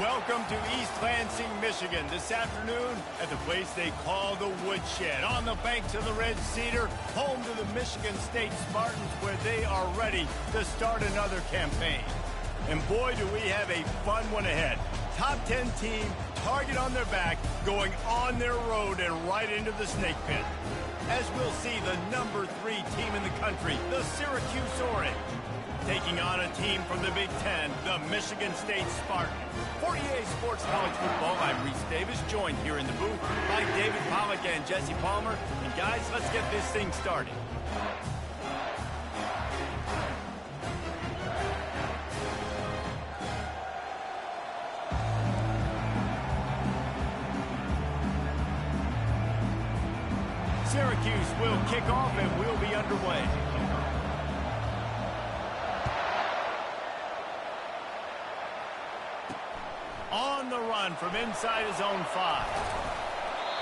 Welcome to East Lansing, Michigan. This afternoon at the place they call the Woodshed, on the banks of the Red Cedar, home to the Michigan State Spartans, where they are ready to start another campaign. And boy, do we have a fun one ahead. Top 10 team, target on their back, going on their road and right into the snake pit. As we'll see, the number 3 team in the country, the Syracuse Orange, taking on a team from the Big Ten, the Michigan State Spartans. For EA Sports College Football, I'm Reese Davis, joined here in the booth by David Pollack and Jesse Palmer. And guys, let's get this thing started. Syracuse will kick off and we'll be underway. On the run from inside his own 5.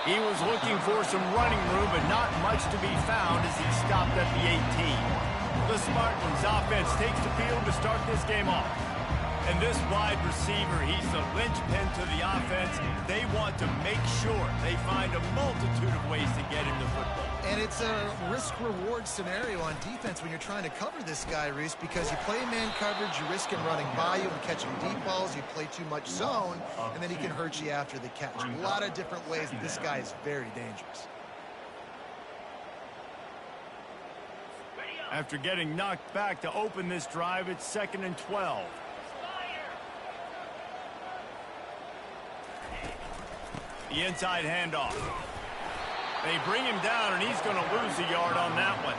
He was looking for some running room, but not much to be found as he stopped at the 18. The Spartans offense takes the field to start this game off. And this wide receiver, he's the linchpin to the offense. They want to make sure they find a multitude of ways to get him the football. And it's a risk-reward scenario on defense when you're trying to cover this guy, Reese, because you play man coverage, you risk him running by you and catching deep balls. You play too much zone, and then he can hurt you after the catch. A lot of different ways that this guy is very dangerous. After getting knocked back to open this drive, it's 2nd and 12. The inside handoff. They bring him down, and he's going to lose a yard on that one.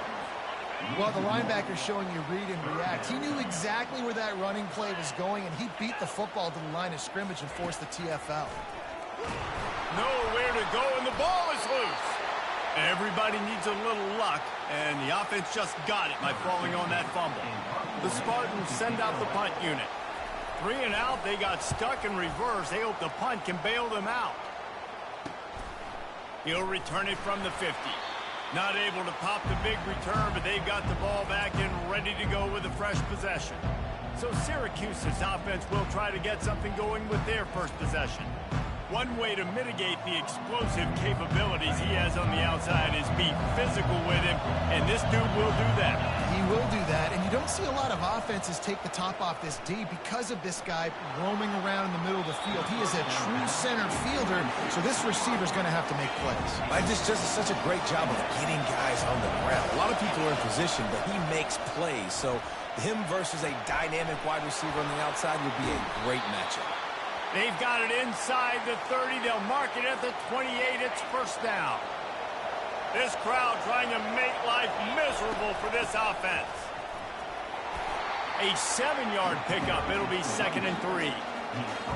Well, the linebacker's showing you read and react. He knew exactly where that running play was going, and he beat the football to the line of scrimmage and forced the TFL. Nowhere to go, and the ball is loose. Everybody needs a little luck, and the offense just got it by falling on that fumble. The Spartans send out the punt unit. 3 and out, they got stuck in reverse. They hope the punt can bail them out. He'll return it from the 50. Not able to pop the big return, but they've got the ball back and ready to go with a fresh possession. So Syracuse's offense will try to get something going with their first possession. One way to mitigate the explosive capabilities he has on the outside is be physical with him, and this dude will do that. He will do that, and you don't see a lot of offenses take the top off this D because of this guy roaming around in the middle of the field. He is a true center fielder, so this receiver's going to have to make plays. I just does such a great job of getting guys on the ground. A lot of people are in position, but he makes plays, so him versus a dynamic wide receiver on the outside would be a great matchup. They've got it inside the 30. They'll mark it at the 28. It's first down. This crowd trying to make life miserable for this offense. A 7-yard pickup. It'll be 2nd and 3.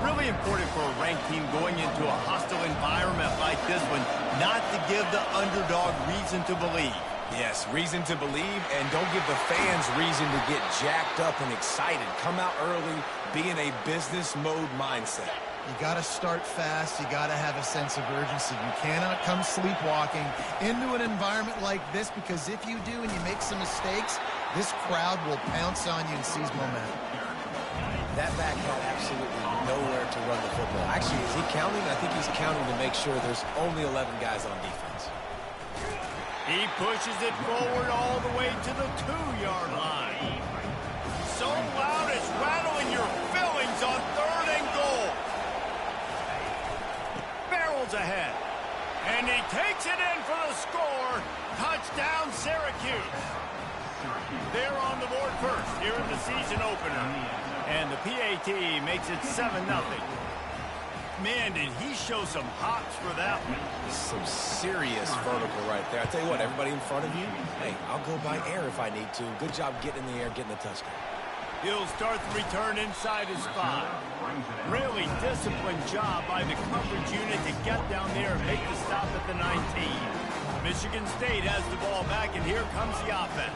Really important for a ranked team going into a hostile environment like this one, not to give the underdog reason to believe. Yes, reason to believe, and don't give the fans reason to get jacked up and excited. Come out early, be in a business mode mindset. You got to start fast. You got to have a sense of urgency. You cannot come sleepwalking into an environment like this, because if you do and you make some mistakes, this crowd will pounce on you and seize momentum. That back had absolutely nowhere to run the football. Actually, is he counting? I think he's counting to make sure there's only 11 guys on defense. He pushes it forward all the way to the 2-yard line. So loud it's rattling your fillings on 3rd and goal. Barrels ahead. And he takes it in for the score. Touchdown, Syracuse. They're on the board first here in the season opener. And the PAT makes it 7-0. Man, did he show some hops for that one. Some serious vertical right there. I tell you what, everybody in front of you, hey, I'll go by air if I need to. Good job getting in the air, getting the touchdown. He'll start the return inside his 5. Really disciplined job by the coverage unit to get down there and make the stop at the 19. Michigan State has the ball back, and here comes the offense.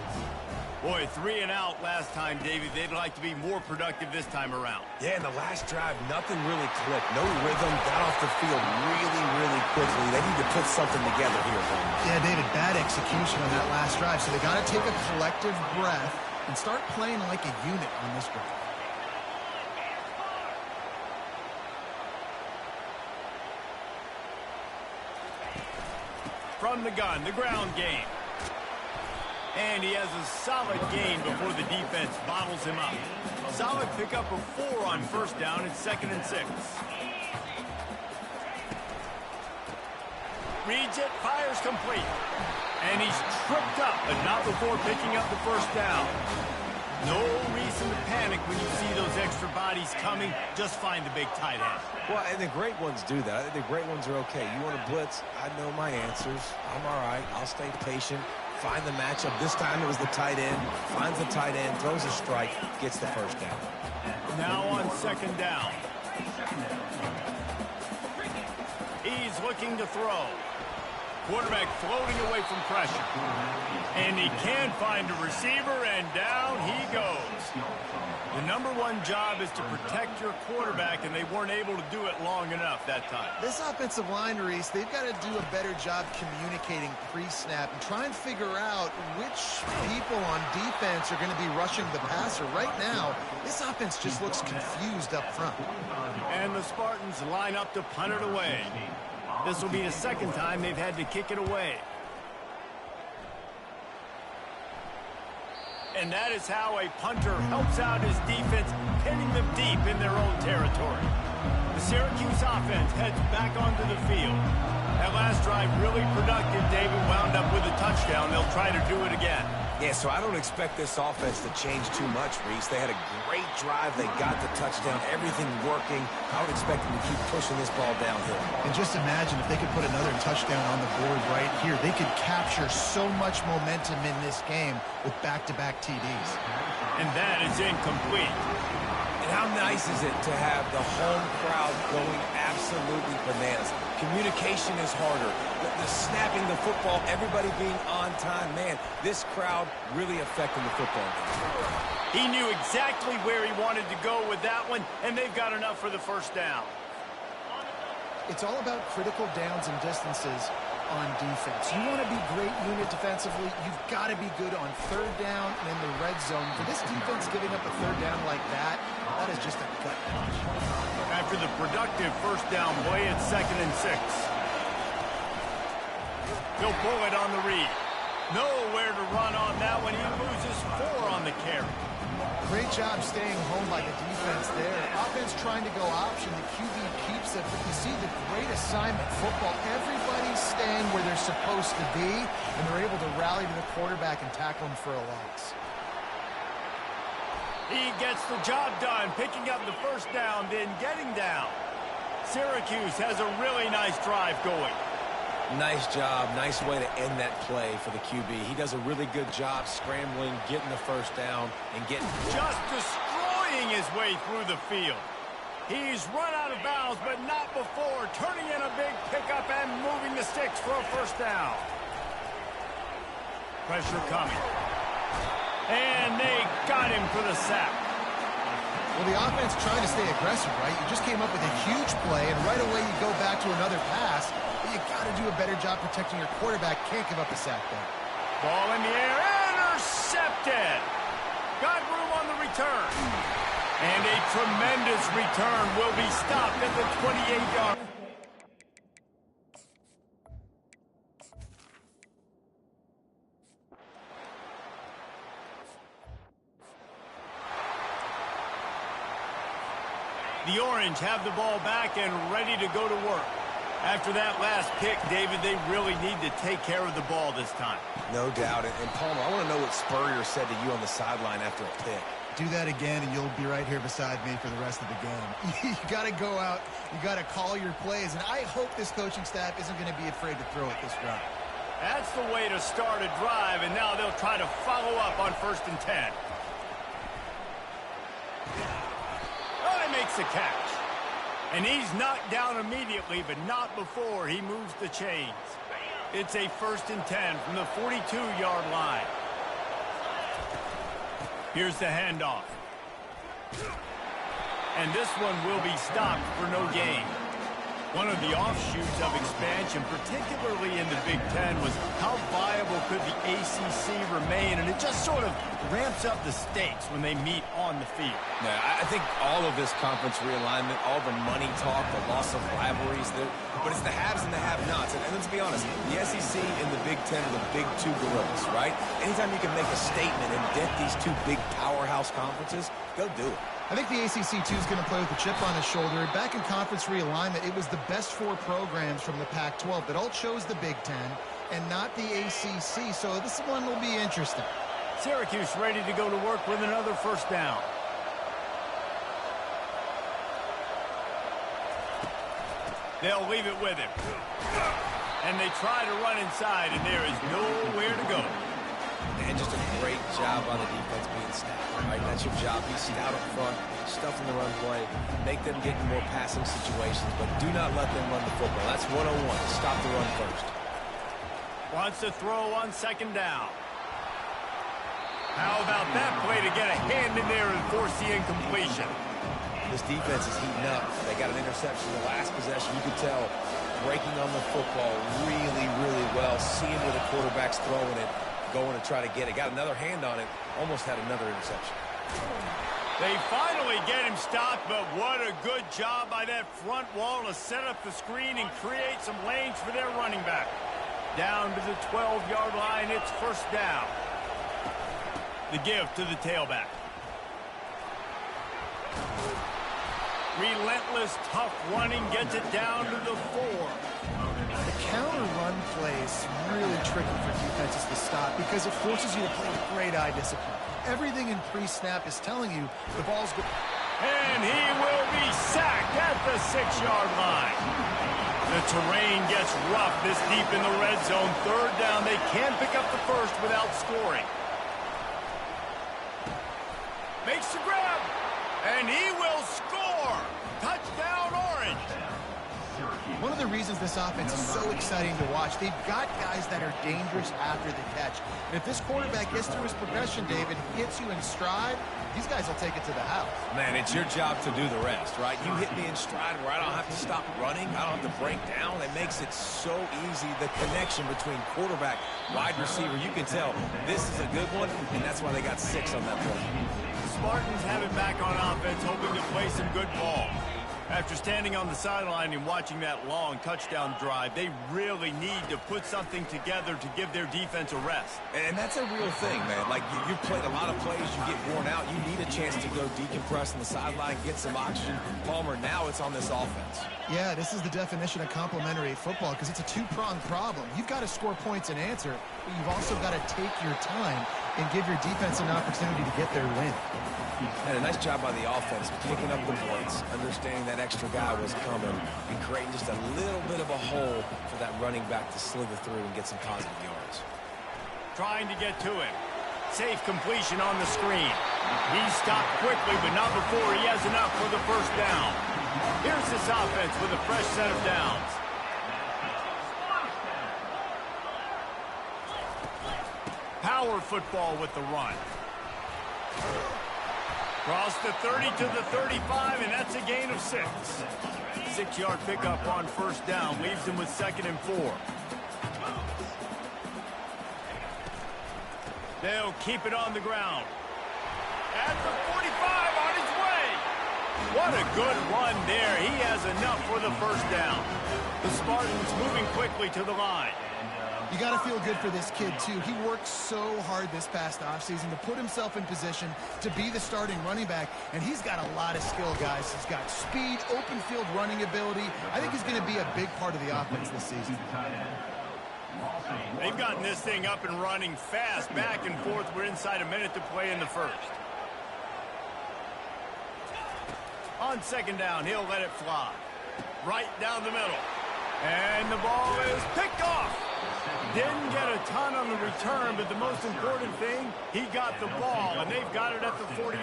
Boy, 3 and out last time, David. They'd like to be more productive this time around. Yeah, in the last drive, nothing really clicked. No rhythm, got off the field really quickly. They need to put something together here. Yeah, David, bad execution on that last drive. So they got to take a collective breath and start playing like a unit on this drive. from the gun, the ground game. And he has a solid gain before the defense bottles him up. Solid pickup of 4 on first down. It's 2nd and 6. Reads it, fires complete. And he's tripped up, but not before picking up the first down. No reason to panic when you see those extra bodies coming. Just find the big tight end. Well, and the great ones do that. I think the great ones are okay. You want to blitz? I know my answers. I'm all right. I'll stay patient. Find the matchup. This time it was the tight end. Finds the tight end, throws a strike, gets the first down. Now on 2nd down. He's looking to throw. Quarterback floating away from pressure. And he can find a receiver, and down he goes. The #1 job is to protect your quarterback, and they weren't able to do it long enough that time. This offensive line, Reese, they've got to do a better job communicating pre-snap and try and figure out which people on defense are going to be rushing the passer. Right now, this offense just looks confused up front. And the Spartans line up to punt it away. This will be the 2nd time they've had to kick it away. And that is how a punter helps out his defense, pinning them deep in their own territory. The Syracuse offense heads back onto the field. That last drive really productive. David wound up with a touchdown. They'll try to do it again. Yeah, so I don't expect this offense to change too much, Reese. They had a great drive. They got the touchdown. Everything working. I would expect them to keep pushing this ball downhill. And just imagine if they could put another touchdown on the board right here. They could capture so much momentum in this game with back-to-back TDs. And that is incomplete. And how nice is it to have the home crowd going absolutely bananas? Communication is harder. The snapping the football, everybody being on time. Man, this crowd really affecting the football game. He knew exactly where he wanted to go with that one, and they've got enough for the first down. It's all about critical downs and distances on defense. You want to be great unit defensively, you've got to be good on 3rd down and in the red zone. For this defense giving up a 3rd down like that, that is just a gut punch. After the productive first down play, it's 2nd and 6. He'll pull it on the read. Nowhere to run on that one. He loses 4 on the carry. Great job staying home by the defense there. Offense trying to go option. The QB keeps it. But you see the great assignment football. Everybody's staying where they're supposed to be, and they're able to rally to the quarterback and tackle him for a loss. He gets the job done, picking up the first down, then getting down. Syracuse has a really nice drive going. Nice job. Nice way to end that play for the QB. He does a really good job scrambling, getting the first down, and getting... Just destroying his way through the field. He's run out of bounds, but not before. Turning in a big pickup and moving the sticks for a first down. Pressure coming. And they got him for the sack. Well, the offense trying to stay aggressive, right? You just came up with a huge play, and right away you go back to another pass. But you got to do a better job protecting your quarterback. Can't give up a sack there. Ball in the air, intercepted. Got room on the return. And a tremendous return will be stopped at the 28-yard. The Orange have the ball back and ready to go to work. After that last pick, David, they really need to take care of the ball this time. No doubt. And Palmer, I want to know what Spurrier said to you on the sideline after a pick. Do that again, and you'll be right here beside me for the rest of the game. You got to go out. You got to call your plays, and I hope this coaching staff isn't going to be afraid to throw it this drive. That's the way to start a drive, and now they'll try to follow up on 1st and 10. Makes the catch. And he's knocked down immediately, but not before he moves the chains. It's a 1st and 10 from the 42-yard line. Here's the handoff. And this one will be stopped for no gain. One of the offshoots of expansion, particularly in the Big Ten, was how viable could the ACC remain, and it just sort of ramps up the stakes when they meet on the field. Yeah, I think all of this conference realignment, all the money talk, the loss of rivalries, but it's the haves and the have-nots. And let's be honest, the SEC and the Big Ten are the big two gorillas, right? Anytime you can make a statement and dent these two big powerhouse conferences, go do it. I think the ACC, too, is going to play with a chip on his shoulder. Back in conference realignment, it was the best 4 programs from the Pac-12 that all chose the Big Ten and not the ACC, so this one will be interesting. Syracuse ready to go to work with another first down. They'll leave it with him. And they try to run inside, and there is nowhere to go. And just a great job on the defense being stout, right? That's your job. Be stout up front, stuff in the run play, make them get in more passing situations, but do not let them run the football. That's 101. Stop the run first. Wants to throw on second down. How about that play to get a hand in there and force the incompletion? This defense is heating up. They got an interception in the last possession. You could tell breaking on the football really, really well, seeing where the quarterback's throwing it, going to try to get it. Got another hand on it. Almost had another interception. They finally get him stopped, but what a good job by that front wall to set up the screen and create some lanes for their running back. Down to the 12-yard line, it's first down. The give to the tailback. Relentless, tough running gets it down to the 4. The counter run play is really tricky for defenses to stop because it forces you to play with great eye discipline. Everything in pre-snap is telling you the ball's good. And he will be sacked at the 6-yard line. The terrain gets rough this deep in the red zone. Third down, they can't pick up the first without scoring. Makes the grab, and he will score. Touchdown, Orange. One of the reasons this offense is so exciting to watch, they've got guys that are dangerous after the catch. And if this quarterback gets through his progression, David, hits you in stride, these guys will take it to the house. Man, it's your job to do the rest, right? You hit me in stride where I don't have to stop running. I don't have to break down. It makes it so easy. The connection between quarterback, wide receiver, you can tell this is a good one, and that's why they got 6 on that play. Spartans have it back on offense, hoping to play some good ball. After standing on the sideline and watching that long touchdown drive, they really need to put something together to give their defense a rest. And that's a real thing, man. Like, you've played a lot of plays, you get worn out, you need a chance to go decompress on the sideline, get some oxygen. Palmer, now it's on this offense. Yeah, this is the definition of complementary football because it's a 2-pronged problem. You've got to score points and answer, but you've also got to take your time and give your defense an opportunity to get their win. And a nice job by the offense, picking up the points, understanding that extra guy was coming, and creating just a little bit of a hole for that running back to slither through and get some positive yards. Trying to get to him. Safe completion on the screen. He stopped quickly, but not before he has enough for the first down. Here's this offense with a fresh set of downs. Power football with the run. Cross the 30 to the 35, and that's a gain of 6. 6-yard pickup on first down leaves him with 2nd and 4. They'll keep it on the ground. At the 45, on his way. What a good run there. He has enough for the first down. The Spartans moving quickly to the line. You got to feel good for this kid, too. He worked so hard this past offseason to put himself in position to be the starting running back, and he's got a lot of skill, guys. He's got speed, open field running ability. I think he's going to be a big part of the offense this season. They've gotten this thing up and running fast, back and forth. We're inside a minute to play in the first. On second down, he'll let it fly. Right down the middle. And the ball is picked off. Didn't get a ton on the return, but the most important thing, he got the ball, and they've got it at the 48.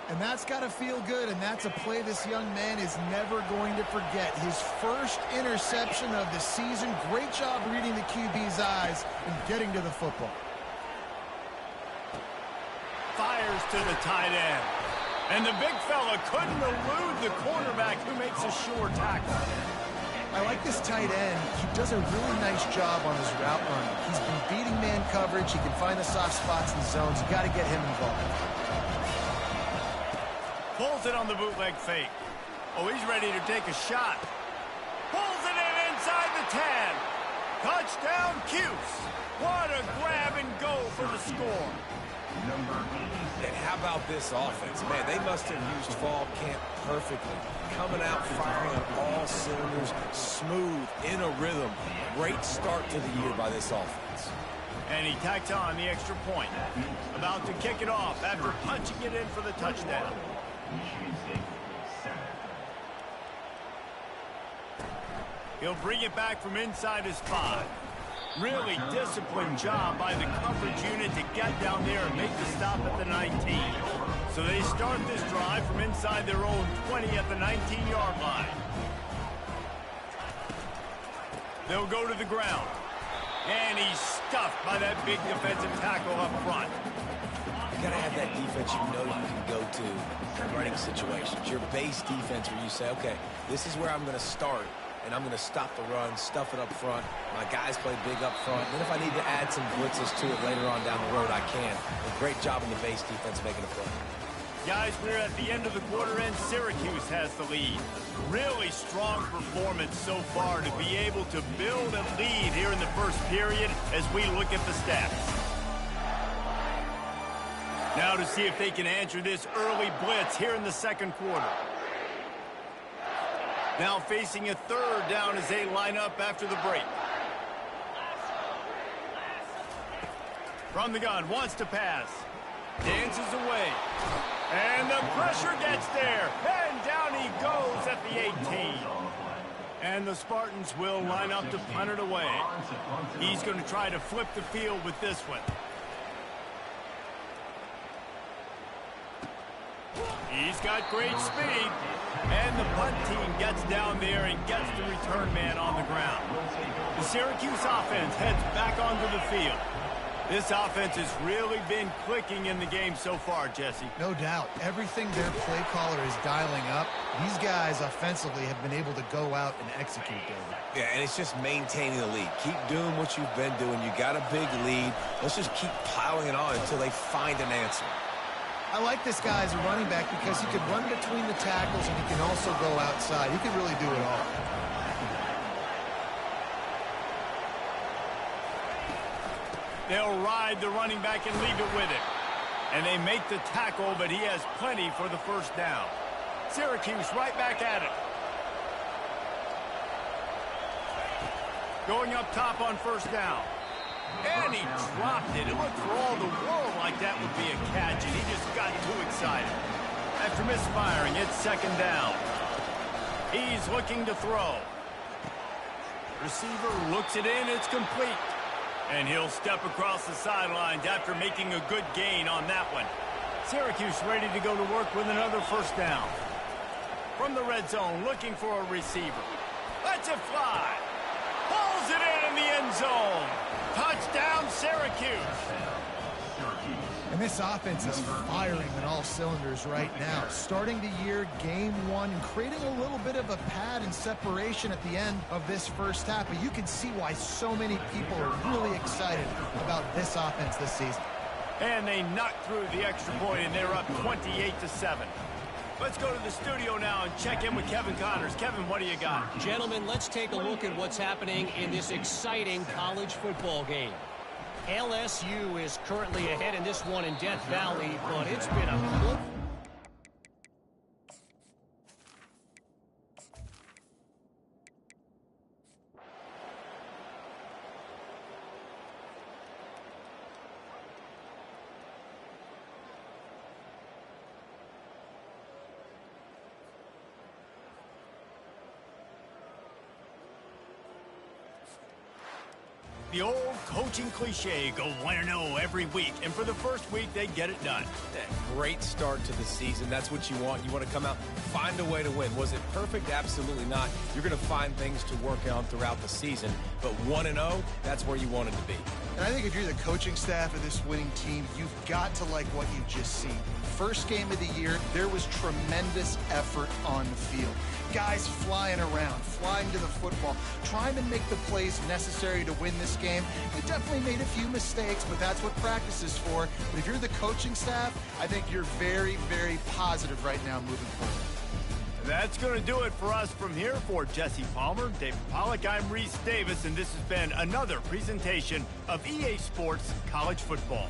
And that's got to feel good, and that's a play this young man is never going to forget. His first interception of the season. Great job reading the QB's eyes and getting to the football. Fires to the tight end. And the big fella couldn't elude the cornerback who makes a sure tackle. I like this tight end. He does a really nice job on his route running. He's been beating man coverage. He can find the soft spots in the zones. You got to get him involved. Pulls it on the bootleg fake. Oh, he's ready to take a shot. Pulls it in inside the 10. Touchdown, Cuse. What a grab and go for the score. And how about this offense? Man, they must have used fall camp perfectly. Coming out firing on all cylinders, smooth, in a rhythm. Great start to the year by this offense. And he tacks on the extra point. About to kick it off after punching it in for the touchdown. He'll bring it back from inside his 5. Really disciplined job by the coverage unit to get down there and make the stop at the 19. So they start this drive from inside their own 20 at the 19-yard line. They'll go to the ground. And he's stuffed by that big defensive tackle up front. You got to have that defense you know you can go to in running situations. Your base defense where you say, okay, this is where I'm going to start. And I'm going to stop the run, stuff it up front. My guys play big up front. Then if I need to add some blitzes to it later on down the road, I can. A great job in the base defense making a play. Guys, we're at the end of the quarter, and Syracuse has the lead. Really strong performance so far to be able to build a lead here in the first period as we look at the stats. Now to see if they can answer this early blitz here in the second quarter. Now facing a third down as they line up after the break. From the gun, wants to pass. Dances away. And the pressure gets there. And down he goes at the 18. And the Spartans will line up to punt it away. He's going to try to flip the field with this one. He's got great speed. And the punt team gets down there and gets the return man on the ground. The Syracuse offense heads back onto the field. This offense has really been clicking in the game so far, Jesse. No doubt. Everything their play caller is dialing up, these guys offensively have been able to go out and execute, David. Yeah, and it's just maintaining the lead. Keep doing what you've been doing. You got a big lead. Let's just keep piling it on until they find an answer. I like this guy as a running back because he can run between the tackles and he can also go outside. He can really do it all. They'll ride the running back and leave it with him. And they make the tackle, but he has plenty for the first down. Syracuse right back at it. Going up top on first down. And he dropped it. It looked for all the world like that would be a catch, and he just got too excited. After misfiring, it's second down. He's looking to throw. Receiver looks it in. It's complete. And he'll step across the sidelines after making a good gain on that one. Syracuse ready to go to work with another first down. From the red zone, looking for a receiver. Lets it fly. Pulls it in the end zone. Touchdown, Syracuse. And this offense is firing on all cylinders right now. Starting the year, game one, and creating a little bit of a pad and separation at the end of this first half. But you can see why so many people are really excited about this offense this season. And they knocked through the extra point, and they're up 28-7. Let's go to the studio now and check in with Kevin Connors. Kevin, what do you got? Gentlemen, let's take a look at what's happening in this exciting college football game. LSU is currently ahead in this one in Death Valley, but it's been a good... The old coaching cliche, go 1-0 every week. And for the first week, they get it done. Great start to the season. That's what you want. You want to come out, find a way to win. Was it perfect? Absolutely not. You're going to find things to work on throughout the season. But 1-0, that's where you want it to be. And I think if you're the coaching staff of this winning team, you've got to like what you've just seen. First game of the year, there was tremendous effort on the field. Guys flying around, flying to the football, trying to make the plays necessary to win this game. They definitely made a few mistakes, but that's what practice is for. But if you're the coaching staff, I think you're very, very positive right now moving forward. That's going to do it for us from here. For Jesse Palmer, David Pollack, I'm Reese Davis, and this has been another presentation of EA Sports College Football.